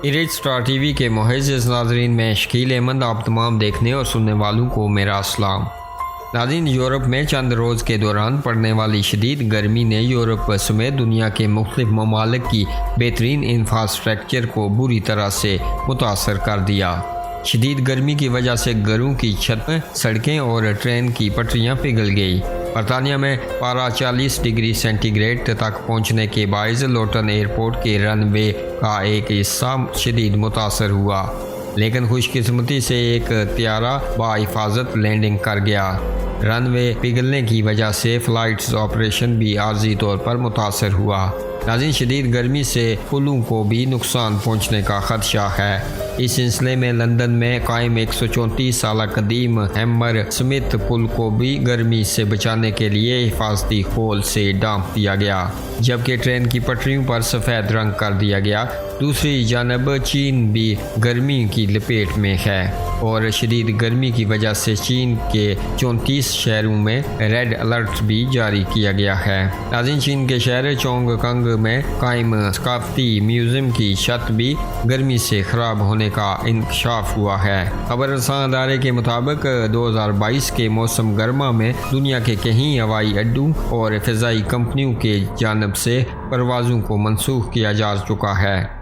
ایریج star T V کے معزز ناظرین، میں شکیل احمد آپ تمام دیکھنے اور سننے والوں کو میرا اسلام۔ ناظرین، یورپ میں چند روز کے دوران پڑنے والی شدید گرمی نے یورپ سمیت دنیا کے مختلف ممالک کی بہترین انفراسٹرکچر کو بری طرح سے متاثر کر دیا۔ شدید گرمی کی وجہ سے گھروں کی چھتیں، سڑکیں اور ٹرین کی پٹریاں پگھل گئی۔ برطانیہ میں پارہ 40 ڈگری سینٹی گریڈ تک پہنچنے کے باعث لوٹن ایئرپورٹ کے رن وے کا ایک حصہ شدید متاثر ہوا، لیکن خوش قسمتی سے ایک طیارہ بحفاظت لینڈنگ کر گیا۔ رن وے پگھلنے کی وجہ سے فلائٹس آپریشن بھی عارضی طور پر متاثر ہوا۔ ناظرین، شدید گرمی سے پلوں کو بھی نقصان پہنچنے کا خدشہ ہے۔ اس سلسلے میں لندن میں قائم 134 سالہ قدیم ہیمر سمتھ پل کو بھی گرمی سے بچانے کے لیے حفاظتی خول سے ڈھانپ دیا گیا، جبکہ ٹرین کی پٹریوں پر سفید رنگ کر دیا گیا۔ دوسری جانب چین بھی گرمی کی لپیٹ میں ہے اور شدید گرمی کی وجہ سے چین کے 34 شہروں میں ریڈ الرٹ بھی جاری کیا گیا ہے۔ ناظرین، چین کے شہر چونگ کنگ میں قائم ثقافتی میوزیم کی چھت بھی گرمی سے خراب ہونے کا انکشاف ہوا ہے۔ خبر رساں ادارے کے مطابق 2022 کے موسم گرما میں دنیا کے کئی ہوائی اڈوں اور فضائی کمپنیوں کی جانب سے پروازوں کو منسوخ کیا جا چکا ہے۔